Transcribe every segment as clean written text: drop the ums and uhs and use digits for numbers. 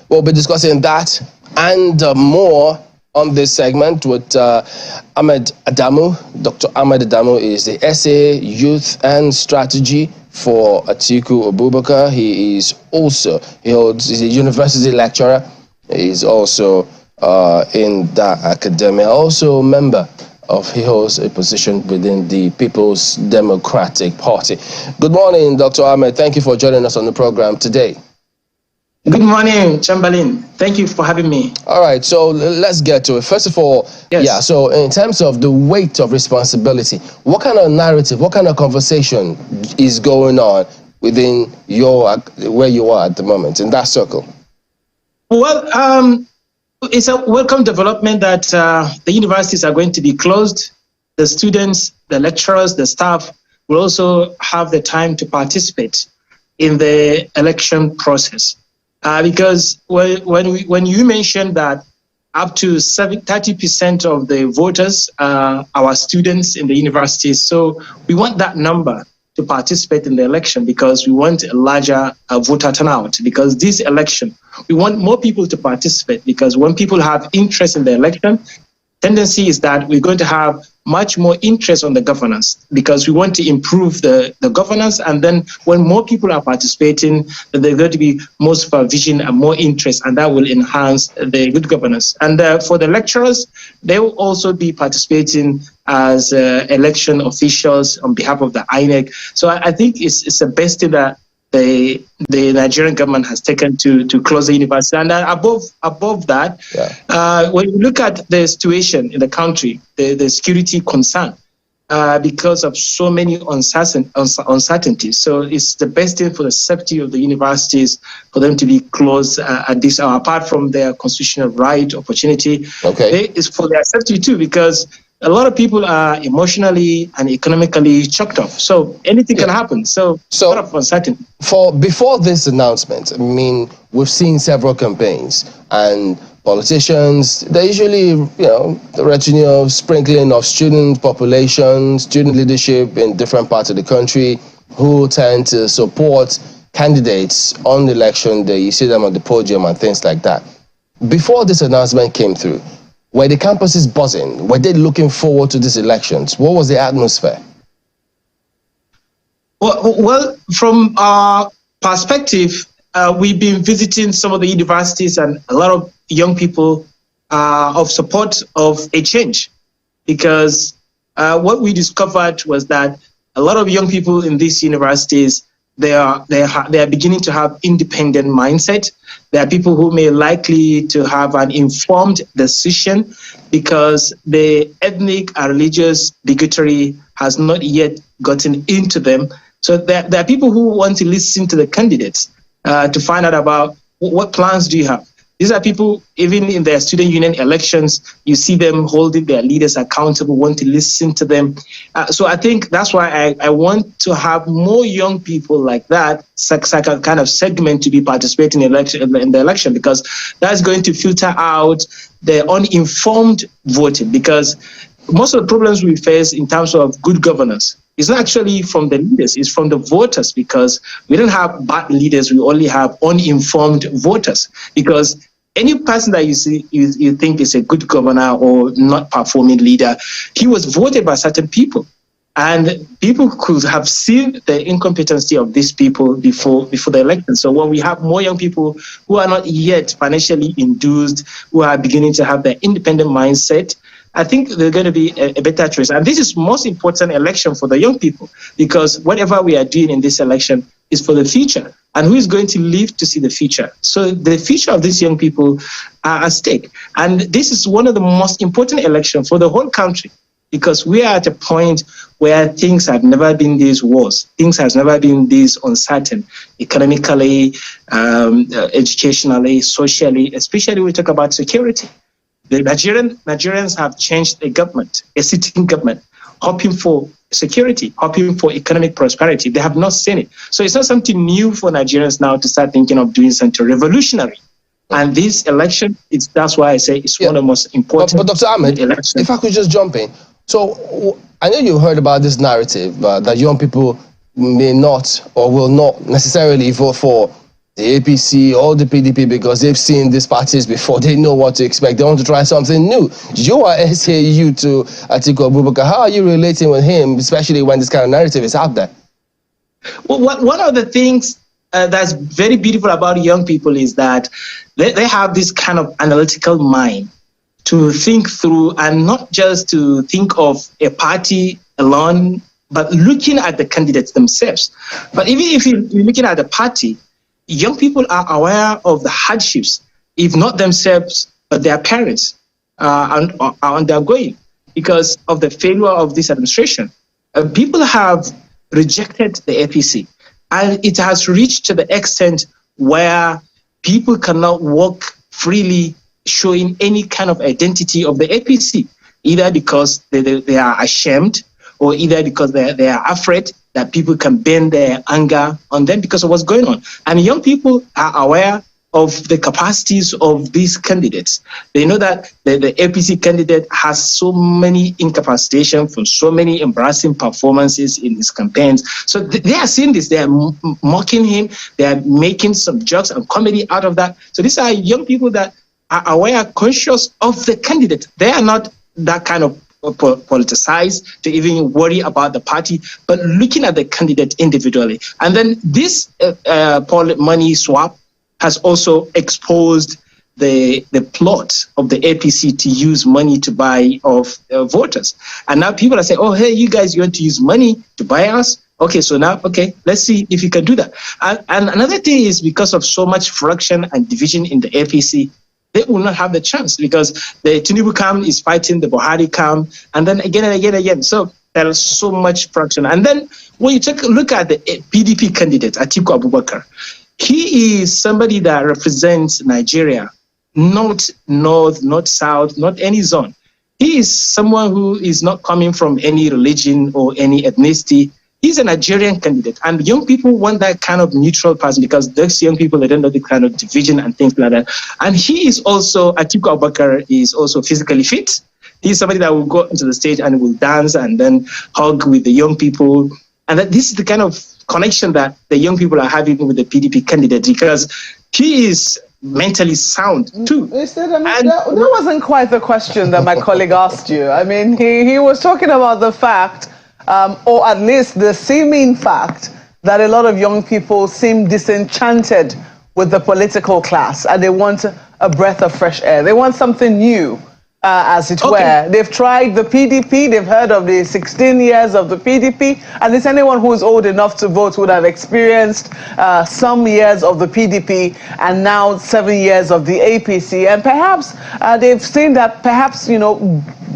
We'll be discussing that and more on this segment with Ahmed Adamu. Dr. Ahmed Adamu is the SA Youth and Strategy for Atiku Abubakar. He's a university lecturer. He's also in that academia, also a member he holds a position within the People's Democratic Party. Good morning, Dr. Ahmed. Thank you for joining us on the program today. Good morning, Chamberlain. Thank you for having me. All right, so let's get to it. First of all, yes. So in terms of the weight of responsibility, what kind of narrative, what kind of conversation is going on within where you are at the moment, in that circle? Well, it's a welcome development that the universities are going to be closed. The students, the lecturers, the staff will also have the time to participate in the election process. Because when you mentioned that up to 30% of the voters are our students in the universities, so we want that number to participate in the election because we want a larger voter turnout. Because this election, we want more people to participate because when people have interest in the election, tendency is that we're going to have much more interest on the governance because we want to improve the governance. And then when more people are participating, there's going to be more supervision and more interest, and that will enhance the good governance. And for the lecturers, they will also be participating as election officials on behalf of the INEC. So I think it's the best thing that the Nigerian government has taken to close the university. And above that, when you look at the situation in the country, the security concern, because of so many uncertainties. So it's the best thing for the safety of the universities for them to be closed at this hour, apart from their constitutional right, opportunity. It's for their safety too, because a lot of people are emotionally and economically choked off. So anything can happen. So a lot of uncertainty. Before this announcement, I mean, we've seen several campaigns and politicians, they usually, the retinue of sprinkling of student population, student leadership in different parts of the country who tend to support candidates on the election day. You see them on the podium and things like that. Before this announcement came through, were the campuses buzzing? Were they looking forward to these elections? What was the atmosphere? Well, from our perspective, we've been visiting some of the universities, and a lot of young people of support of a change, because what we discovered was that a lot of young people in these universities, they are beginning to have independent mindset. There are people who may likely to have an informed decision because the ethnic and religious bigotry has not yet gotten into them. So there are people who want to listen to the candidates to find out about what plans do you have. These are people, even in their student union elections, you see them holding their leaders accountable, want to listen to them. So I think that's why I want to have more young people like that, kind of segment to be participating in the election, because that's going to filter out the uninformed voting. Because most of the problems we face in terms of good governance is not actually from the leaders, it's from the voters, because we don't have bad leaders, we only have uninformed voters. Because any person that you see, you think is a good governor or not performing leader, he was voted by certain people. And people could have seen the incompetency of these people before the election. So when we have more young people who are not yet financially induced, who are beginning to have their independent mindset, I think they're going to be a better choice. And this is most important election for the young people, because whatever we are doing in this election is for the future. And who is going to live to see the future? So the future of these young people are at stake. And this is one of the most important elections for the whole country, because we are at a point where things have never been this worse. Things have never been this uncertain, economically, educationally, socially, especially when we talk about security. The Nigerians have changed a government, a sitting government, hoping for security, hoping for economic prosperity. They have not seen it. So it's not something new for Nigerians now to start thinking of doing something revolutionary. And this election, that's why I say it's one of the most important. But Dr. Ahmed, elections. If I could just jump in. So I know you heard about this narrative that young people may not or will not necessarily vote for the APC or the PDP, because they've seen these parties before. They know what to expect. They want to try something new. You are SAU to Atiku Abubakar. How are you relating with him, especially when this kind of narrative is out there? Well, one of the things that's very beautiful about young people is that they have this kind of analytical mind to think through, and not just to think of a party alone, but looking at the candidates themselves. But even if you're looking at the party, young people are aware of the hardships, if not themselves, but their parents are undergoing because of the failure of this administration. People have rejected the APC, and it has reached to the extent where people cannot walk freely showing any kind of identity of the APC, either because they are ashamed, or either because they are afraid that people can bend their anger on them because of what's going on. And young people are aware of the capacities of these candidates. They know that the APC candidate has so many incapacitations from so many embarrassing performances in his campaigns. So they are seeing this, they are mocking him, they are making some jokes and comedy out of that. So these are young people that are aware, conscious of the candidate. They are not that kind of politicized to even worry about the party, but looking at the candidate individually. And then this money swap has also exposed the plot of the APC to use money to buy off voters. And now people are saying, oh, hey, you guys, you want to use money to buy us? Okay, so now, okay, let's see if you can do that. And another thing is, because of so much friction and division in the APC, they will not have the chance, because the Tinubu camp is fighting the Buhari camp, and then again and again and again. So there is so much friction. And then when you take a look at the PDP candidate, Atiku Abubakar, he is somebody that represents Nigeria, not north, not south, not any zone. He is someone who is not coming from any religion or any ethnicity. He's a Nigerian candidate, and young people want that kind of neutral person, because those young people, they don't know the kind of division and things like that. And he is also, Atiku Abubakar is also physically fit. He's somebody that will go into the stage and will dance and then hug with the young people. And that this is the kind of connection that the young people are having with the PDP candidate, because he is mentally sound too. That wasn't quite the question that my colleague asked you. I mean, he was talking about the fact, or at least the seeming fact, that a lot of young people seem disenchanted with the political class, and they want a breath of fresh air. They want something new, as it were. They've tried the PDP, they've heard of the 16 years of the PDP, and it's anyone who is old enough to vote would have experienced some years of the PDP and now 7 years of the APC. And perhaps they've seen that perhaps,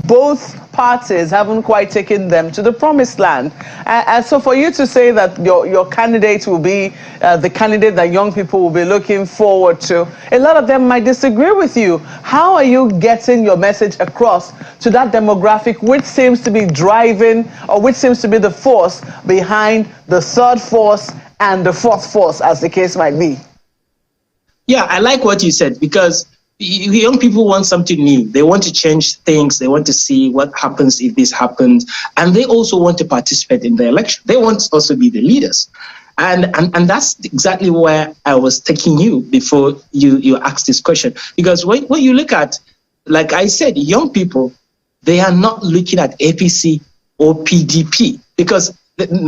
both parties haven't quite taken them to the promised land. And so for you to say that your candidate will be the candidate that young people will be looking forward to, a lot of them might disagree with you. How are you getting your message across to that demographic which seems to be driving, or which seems to be the force behind the third force and the fourth force, as the case might be? Yeah, I like what you said, because young people want something new. They want to change things. They want to see what happens if this happens. And they also want to participate in the election. They want to also be the leaders. And that's exactly where I was taking you before you asked this question. Because when you look at, like I said, young people, they are not looking at APC or PDP, because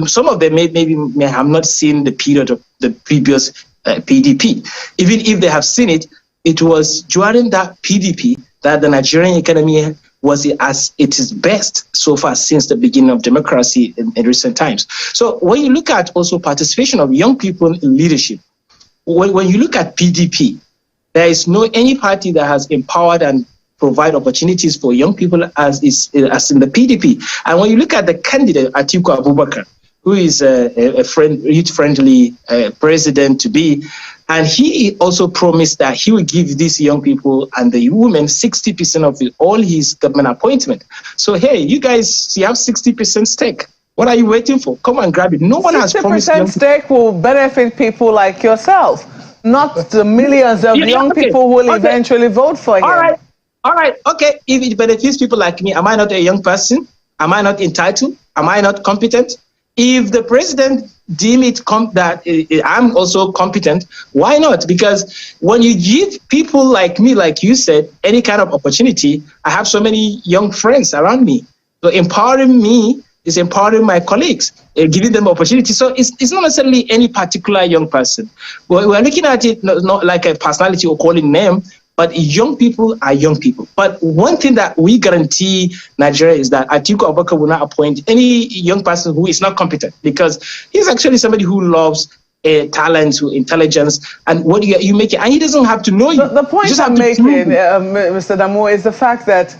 some of them may have not seen the period of the previous PDP. Even if they have seen it, it was during that PDP that the Nigerian economy was at its best so far since the beginning of democracy in recent times. So when you look at also participation of young people in leadership, when you look at PDP, there is no any party that has empowered and provide opportunities for young people as in the PDP. And when you look at the candidate, Atiku Abubakar, who is a youth-friendly president to be, and he also promised that he will give these young people and the women 60% of all his government appointment. So, hey, you guys, you have 60% stake. What are you waiting for? Come and grab it. No one has promised. 60% stake will benefit people like yourself, not the millions of young people who will eventually vote for him. All right. Okay. If it benefits people like me, am I not a young person? Am I not entitled? Am I not competent? If the president deem it that I'm also competent, why not? Because when you give people like me, like you said, any kind of opportunity, I have so many young friends around me. So empowering me is empowering my colleagues, giving them opportunity. So it's not necessarily any particular young person. We're looking at it not like a personality or calling name, but young people are young people. But one thing that we guarantee Nigeria is that Atiku Abubakar will not appoint any young person who is not competent, because he's actually somebody who loves talent, intelligence, and what you make it. And he doesn't have to know you. The point I'm making, Mr. Damo, is the fact that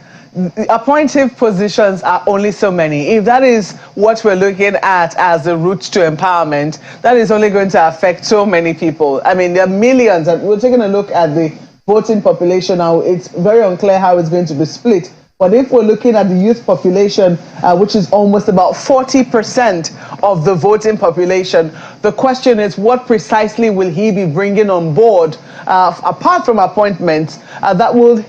appointive positions are only so many. If that is what we're looking at as the route to empowerment, that is only going to affect so many people. I mean, there are millions, and we're taking a look at the voting population now. It's very unclear how it's going to be split. But if we're looking at the youth population, which is almost about 40% of the voting population, the question is, what precisely will he be bringing on board, apart from appointments, that will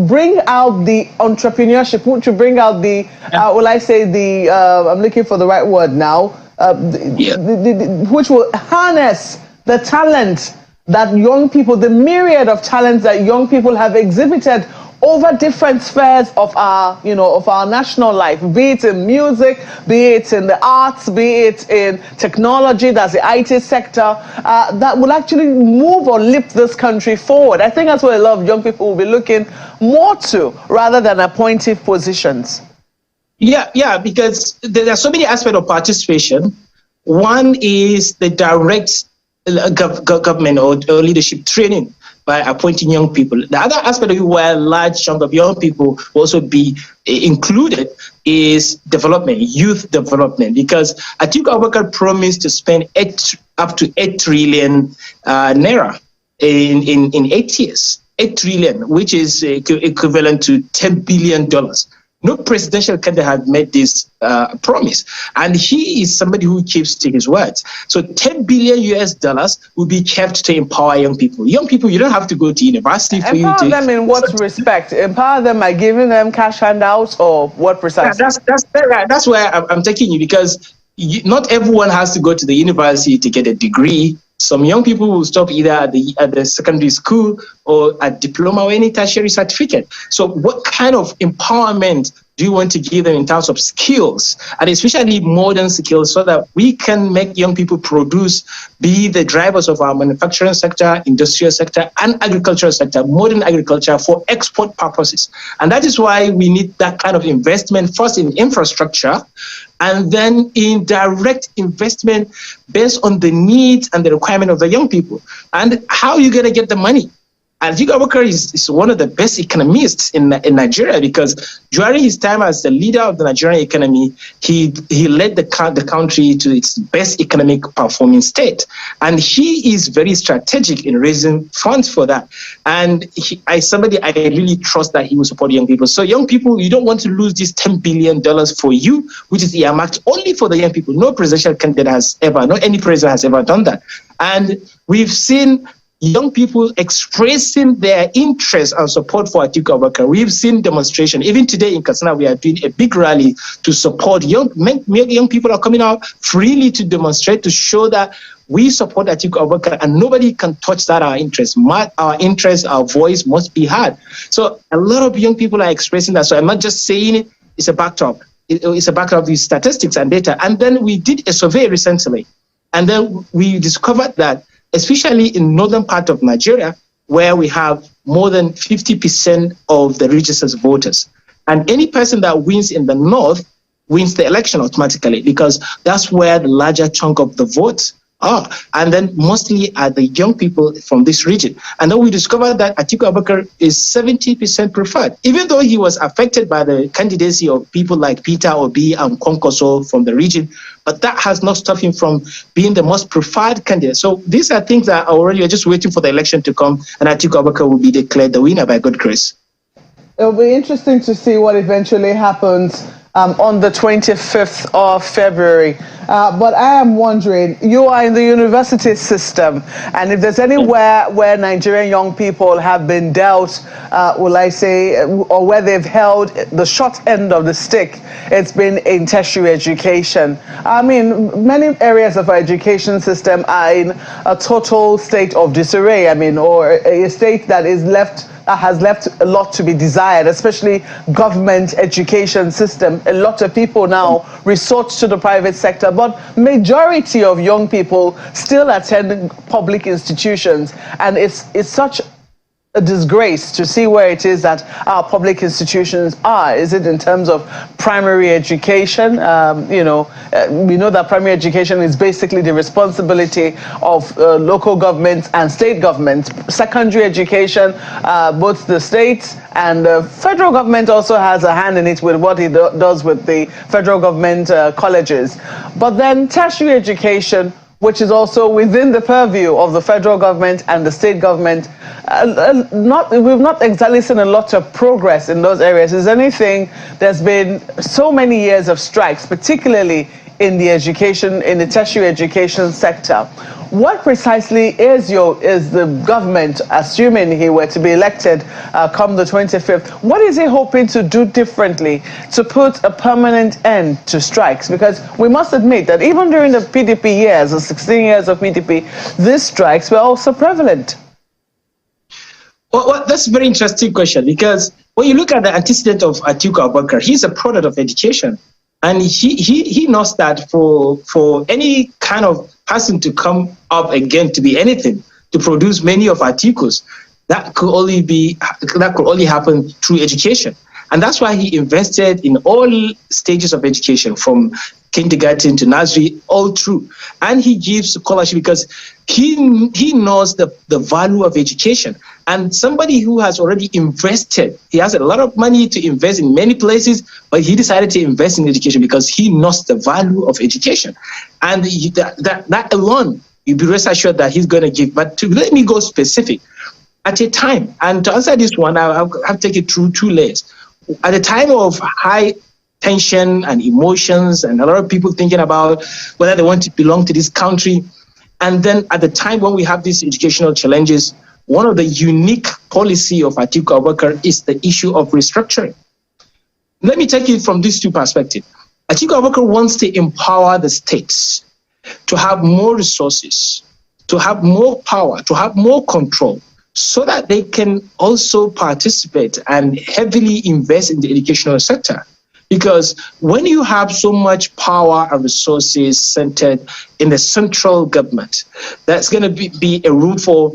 bring out the entrepreneurship, which will bring out the, will I say the, I'm looking for the right word now, which will harness the talent that young people, the myriad of talents that young people have exhibited over different spheres of our, of our national life, be it in music, be it in the arts, be it in technology, that's the IT sector, that will actually move or lift this country forward. I think that's what a lot of young people will be looking more to, rather than appointive positions. Yeah, because there are so many aspects of participation. One is the direct government or leadership training by appointing young people. The other aspect of it, where a large chunk of young people will also be included, is development, youth development, because Atiku Abubakar promised to spend up to 8 trillion naira in 8 years. 8 trillion, which is equivalent to $10 billion. No presidential candidate had made this promise, and he is somebody who keeps to his words. So $10 billion will be kept to empower young people. Young people, you don't have to go to university. Empower them in what respect? Empower them by giving them cash handouts, or what precisely? That's where I'm taking you, because not everyone has to go to the university to get a degree. Some young people will stop either at the secondary school or at diploma or any tertiary certificate. So what kind of empowerment do you want to give them in terms of skills, and especially modern skills, so that we can make young people produce, be the drivers of our manufacturing sector, industrial sector, and agricultural sector, modern agriculture, for export purposes? And that is why we need that kind of investment, first in infrastructure, and then in direct investment based on the needs and the requirement of the young people. And how are you going to get the money? Atiku Abubakar is one of the best economists in Nigeria, because during his time as the leader of the Nigerian economy, he led the country to its best economic performing state. And he is very strategic in raising funds for that. And I really trust that he will support young people. So young people, you don't want to lose this $10 billion for you, which is earmarked only for the young people. No presidential candidate has ever, no any president has ever done that. And we've seen young people expressing their interest and support for Atiku Abubakar. We've seen demonstration. Even today in Katsina, we are doing a big rally to support young people are coming out freely to demonstrate, to show that we support Atiku Abubakar, and nobody can touch that. Our interest, our voice must be heard. So a lot of young people are expressing that. So I'm not just saying it, it's a backdrop. It's a backdrop of these statistics and data. And then we did a survey recently, and then we discovered that, especially in northern part of Nigeria, where we have more than 50% of the registered voters. And any person that wins in the north wins the election automatically, because that's where the larger chunk of the votes are. And then mostly are the young people from this region. And then we discovered that Atiku Abubakar is 70% preferred, even though he was affected by the candidacy of people like Peter Obi and Konkoso from the region. But that has not stopped him from being the most preferred candidate. So these are things that are just waiting for the election to come, and Atiku Abubakar will be declared the winner by God's grace. It'll be interesting to see what eventually happens on the 25th of February. But I am wondering, you are in the university system, and if there's anywhere where Nigerian young people have been dealt, will I say, or where they've held the short end of the stick, it's been in tertiary education. I mean, many areas of our education system are in a total state of disarray, I mean, or a state that has left a lot to be desired, especially government education system. A lot of people now resort to the private sector, but majority of young people still attend public institutions, and it's such a disgrace to see where it is that our public institutions are. Is it in terms of primary education? We know that primary education is basically the responsibility of local governments and state governments. Secondary education, both the states and the federal government also has a hand in it with what it does with the federal government colleges. But then tertiary education, which is also within the purview of the federal government and the state government, we've not exactly seen a lot of progress in those areas. Is anything, there's been so many years of strikes, particularly in the tertiary education sector. What precisely is the government, assuming he were to be elected come the 25th, what is he hoping to do differently to put a permanent end to strikes? Because we must admit that even during the PDP years, the 16 years of PDP, these strikes were also prevalent. Well, that's a very interesting question, because when you look at the antecedent of Atiku Abubakar, he's a product of education. And he knows that for any kind of person to come up again to be anything, to produce many of Atikus, that could only happen through education. And that's why he invested in all stages of education, from kindergarten to nursery, all through. And he gives scholarship because he knows the value of education. And somebody who has already invested, he has a lot of money to invest in many places, but he decided to invest in education because he knows the value of education. And that alone, you'll be rest assured that he's going to give. But let me go specific. At a time, and to answer this one, I'll have to take it through two layers. At a time of high tension and emotions, and a lot of people thinking about whether they want to belong to this country, and then at the time when we have these educational challenges, one of the unique policy of Atiku Abubakar is the issue of restructuring. Let me take it from these two perspectives. Atiku Abubakar wants to empower the states to have more resources, to have more power, to have more control, so that they can also participate and heavily invest in the educational sector. Because when you have so much power and resources centered in the central government, that's going to be a room for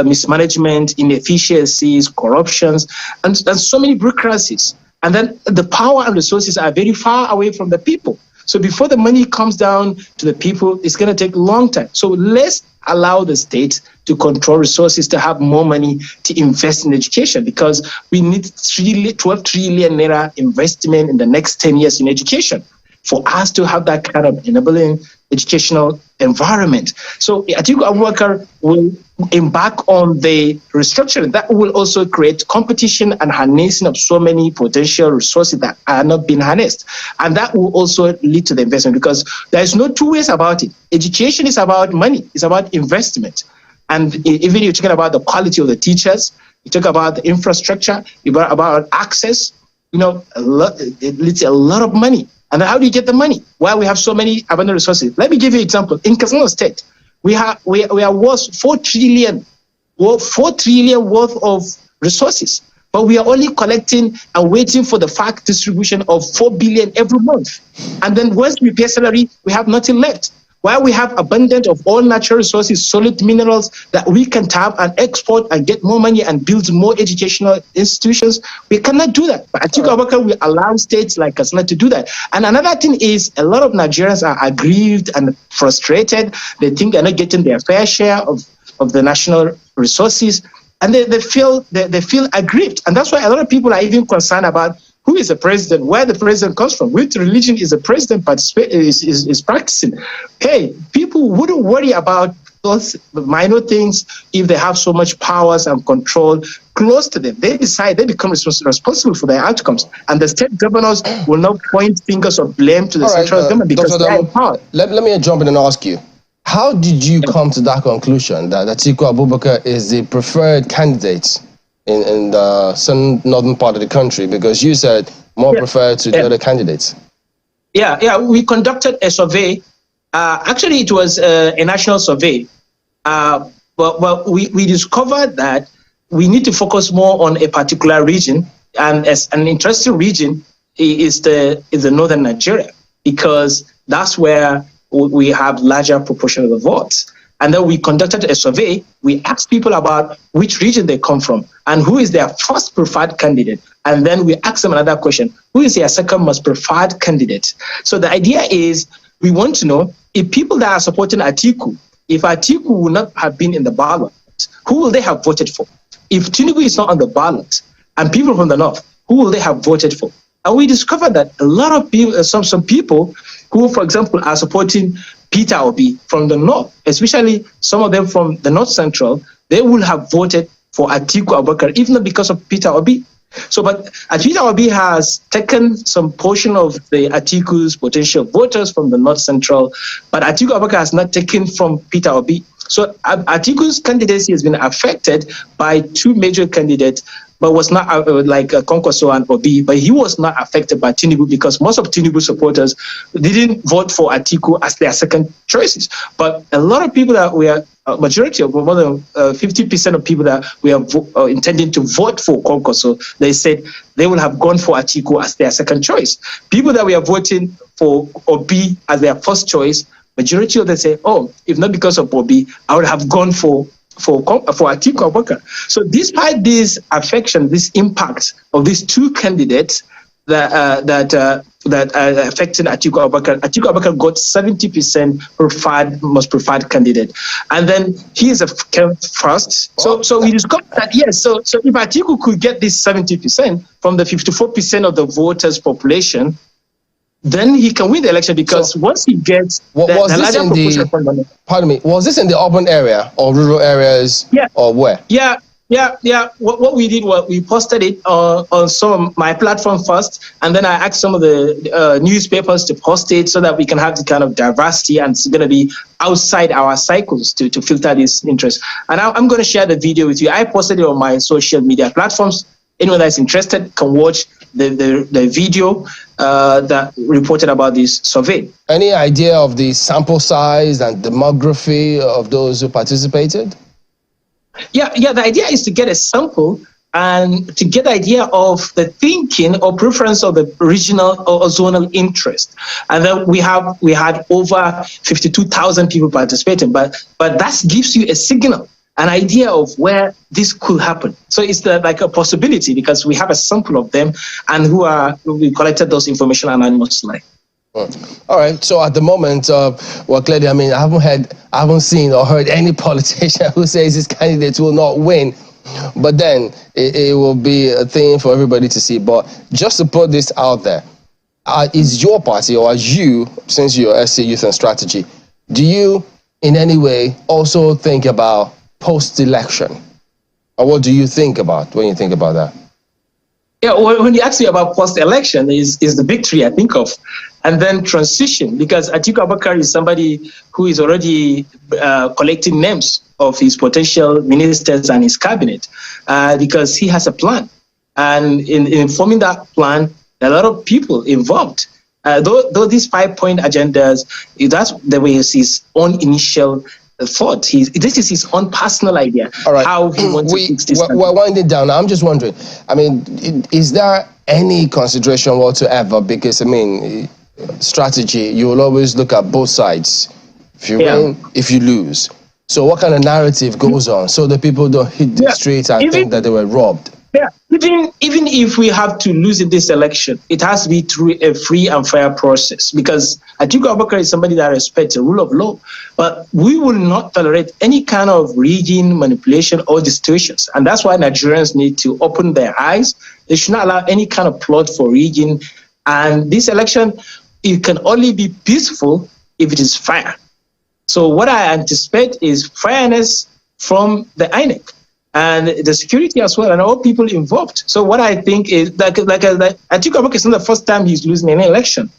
mismanagement, inefficiencies, corruptions, and so many bureaucracies. And then the power and resources are very far away from the people. So before the money comes down to the people, it's going to take a long time. So let's allow the state to control resources, to have more money to invest in education, because we need 12 trillion naira investment in the next 10 years in education for us to have that kind of enabling educational environment. So Atiku Abubakar will embark on the restructuring. That will also create competition and harnessing of so many potential resources that are not being harnessed. And that will also lead to the investment, because there is no two ways about it. Education is about money. It's about investment. And even you're talking about the quality of the teachers, you talk about the infrastructure, about access, it needs a lot of money. And then how do you get the money? Well, we have so many abundant resources. Let me give you an example. In Katsina State, we are worth 4 trillion worth of resources, but we are only collecting and waiting for the fact distribution of 4 billion every month. And then once we pay salary, we have nothing left. While we have abundance of all natural resources, solid minerals that we can tap and export and get more money and build more educational institutions, we cannot do that. But Atiku Abubakar will allow states like Katsina to do that. And another thing is, a lot of Nigerians are aggrieved and frustrated. They think they're not getting their fair share of the national resources, and they feel aggrieved. And that's why a lot of people are even concerned about who is the president, where the president comes from, which religion is the president is practicing. Hey, people wouldn't worry about those minor things if they have so much powers and control close to them. They decide, they become responsible for their outcomes. And the state governors will not point fingers of blame to the central government because they are empowered. Let me jump in and ask you, how did you come to that conclusion that Atiku Abubakar is the preferred candidate in the northern part of the country? Because you said more preferred to the other candidates. Yeah, we conducted a survey. Actually, it was a national survey. But we discovered that we need to focus more on a particular region, and as an interesting region is the northern Nigeria, because that's where we have larger proportion of the votes. And then we conducted a survey. We asked people about which region they come from and who is their first preferred candidate. And then we asked them another question: who is their second most preferred candidate? So the idea is we want to know if people that are supporting Atiku, if Atiku would not have been in the ballot, who will they have voted for? If Tinubu is not on the ballot and people from the north, who will they have voted for? And we discovered that a lot of people, some people who, for example, are supporting Peter Obi from the north, especially some of them from the north central, they will have voted for Atiku Abubakar, even not because of Peter Obi. So, but Peter Obi has taken some portion of the Atiku's potential voters from the north central, but Atiku Abubakar has not taken from Peter Obi. So Atiku's candidacy has been affected by two major candidates, but was not like Konkoso and Obi, but he was not affected by Tinubu because most of Tinubu supporters didn't vote for Atiku as their second choices. But a lot of people that we are, majority of more than 50% of people that we are intending to vote for Konkoso, they said they will have gone for Atiku as their second choice. People that we are voting for Obi as their first choice, majority of them say, oh, if not because of Obi, I would have gone for Atiku Abubakar. So despite this affection, this impact of these two candidates that affected Atiku Abubakar got 70% most preferred candidate. And then he is came first. So we discovered that, yes, so if Atiku could get this 70% from the 54% of the voters population, then he can win the election because once he gets the larger proportion from the... Pardon me, was this in the urban area or rural areas or where? Yeah. What we did was we posted it on some of my platform first, and then I asked some of the newspapers to post it so that we can have the kind of diversity, and it's going to be outside our cycles to filter this interest. And I'm going to share the video with you. I posted it on my social media platforms. Anyone that's interested can watch the video that reported about this survey. Any idea of the sample size and demography of those who participated? Yeah. The idea is to get a sample and to get the idea of the thinking or preference of the regional or zonal interest. And then we had over 52,000 people participating, but that gives you a signal, an idea of where this could happen. So it's like a possibility because we have a sample of them and we collected those information anonymously. All right. So at the moment, well, clearly, I mean, I haven't seen or heard any politician who says his candidate will not win. But then it will be a thing for everybody to see. But just to put this out there, is your party or as you, since you're SC Youth and Strategy, do you in any way also think about post-election? Or what do you think about when you think about that? Yeah, when you ask me about post-election is the victory I think of, and then transition, because Atiku Abubakar is somebody who is already collecting names of his potential ministers and his cabinet because he has a plan. And in forming that plan, a lot of people involved. Though these 5-point agendas, that's the way his own initial thought. This is his own personal idea. All right. How he wants to fix this. We're winding down now. I'm just wondering, I mean, is there any consideration whatsoever? Because, I mean, strategy, you will always look at both sides. If you win, if you lose. So what kind of narrative goes on so that people don't hit the streets and think that they were robbed? Yeah, even if we have to lose in this election, it has to be through a free and fair process, because Atiku Abubakar is somebody that respects the rule of law. But we will not tolerate any kind of rigging, manipulation, or distortions. And that's why Nigerians need to open their eyes. They should not allow any kind of plot for rigging. And this election, it can only be peaceful if it is fair. So what I anticipate is fairness from the INEC. and the security as well, and all people involved. So what I think is Atiku Abubakar is not the first time he's losing any election,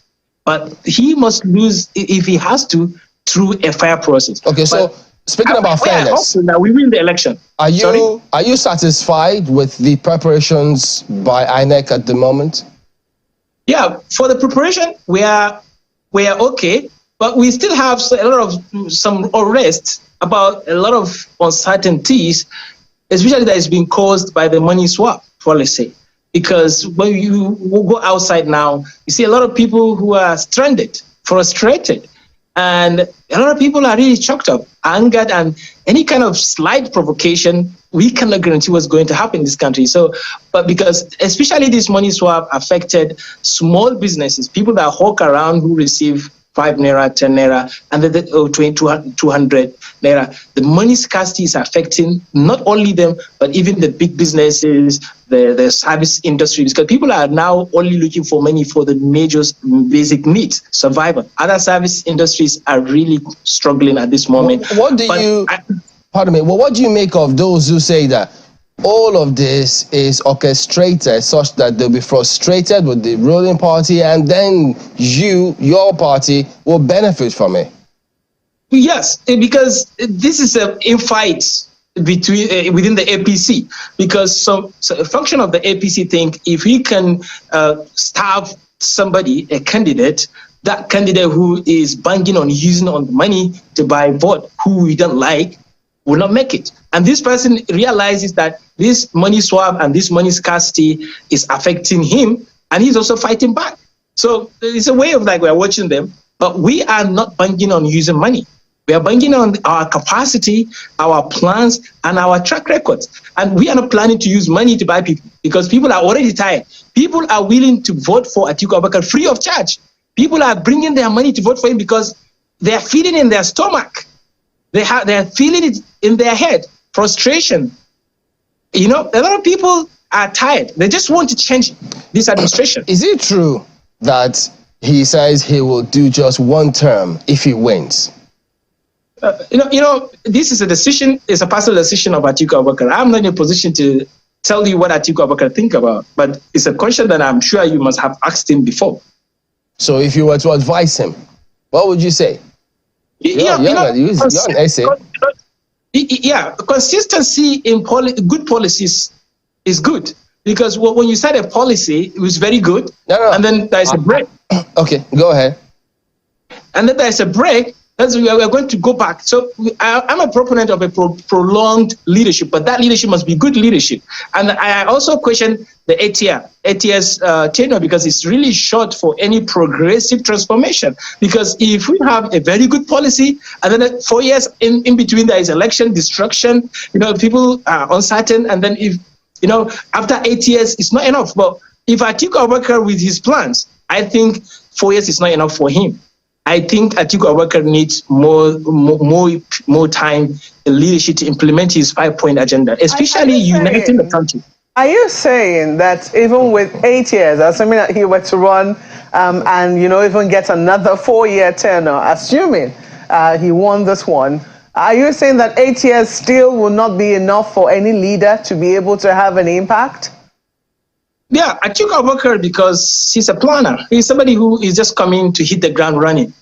but he must lose if he has to through a fair process. Okay, so speaking about fairness, now we win the election. Are you satisfied with the preparations by INEC at the moment? Yeah, for the preparation, we are okay, but we still have a lot of some unrest about a lot of uncertainties, especially that is being caused by the money swap policy. Because when you go outside now, you see a lot of people who are stranded, frustrated, and a lot of people are really choked up, angered, and any kind of slight provocation, we cannot guarantee what's going to happen in this country. So, but because especially this money swap affected small businesses, people that hawk around who receive 5 naira, 10 naira, and then 200 naira. The money scarcity is affecting not only them, but even the big businesses, the service industry, because people are now only looking for money for the major basic needs, survival. Other service industries are really struggling at this moment. What do you make of those who say that all of this is orchestrated such that they'll be frustrated with the ruling party, and then your party, will benefit from it? Yes, because this is a fight between within the APC. Because so a function of the APC think if we can starve somebody, a candidate, that candidate who is banking on using on the money to buy vote, who we don't like, will not make it. And this person realizes that this money swap and this money scarcity is affecting him, and he's also fighting back. So it's a way of like we're watching them, but we are not banking on using money. We are banking on our capacity, our plans, and our track records. And we are not planning to use money to buy people, because people are already tired. People are willing to vote for Atiku Abubakar free of charge. People are bringing their money to vote for him because they are feeling in their stomach. They are feeling it in their head, frustration. You know, a lot of people are tired. They just want to change this administration. Is it true that he says he will do just one term if he wins? You know, this is a decision, it's a personal decision of Atiku Abubakar. I'm not in a position to tell you what Atiku Abubakar think about, but it's a question that I'm sure you must have asked him before. So if you were to advise him, what would you say? You're an essay. Yeah, consistency in good policies is good, because when you set a policy, it was very good, and then there's a break. Okay, go ahead. And then there's a break. We are going to go back. So I'm a proponent of a prolonged leadership, but that leadership must be good leadership. And I also question the 8 years tenure, because it's really short for any progressive transformation. Because if we have a very good policy, and then 4 years in between there is election, destruction, you know, people are uncertain, and then if, you know, after 8 years, it's not enough. But if Atiku Abubakar with his plans, I think 4 years is not enough for him. I think Atiku Abubakar needs more time in leadership to implement his 5-point agenda, especially uniting the country. Are you saying that even with 8 years, assuming that he were to run and, you know, even get another 4-year tenure, assuming he won this one, are you saying that 8 years still will not be enough for any leader to be able to have an impact? Yeah, Atiku Abubakar, because he's a planner. He's somebody who is just coming to hit the ground running.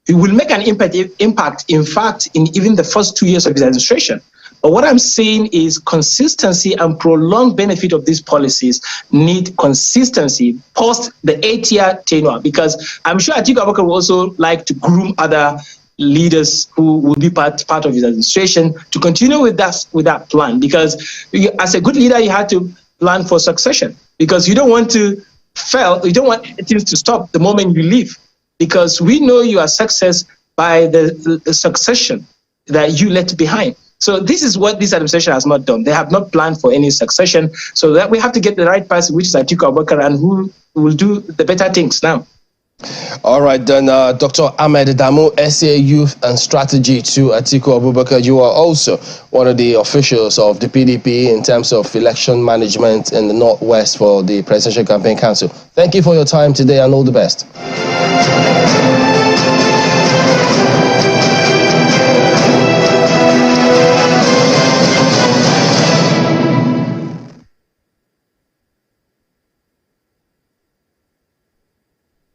He will make an impact, in fact, in even the first 2 years of his administration. But what I'm saying is consistency and prolonged benefit of these policies need consistency post the 8-year tenure, because I'm sure Atiku Abubakar will also like to groom other leaders who will be part of his administration to continue with that plan. Because as a good leader, you have to plan for succession, because you don't want to fail. You don't want things to stop the moment you leave, because we know you are success by the succession that you left behind. So this is what this administration has not done. They have not planned for any succession. So that we have to get the right person, which is Atiku Abubakar, and who will do the better things now. All right, then, Dr. Ahmed Adamu, SA Youth and Strategy to Atiku Abubakar. You are also one of the officials of the PDP in terms of election management in the Northwest for the Presidential Campaign Council. Thank you for your time today, and all the best.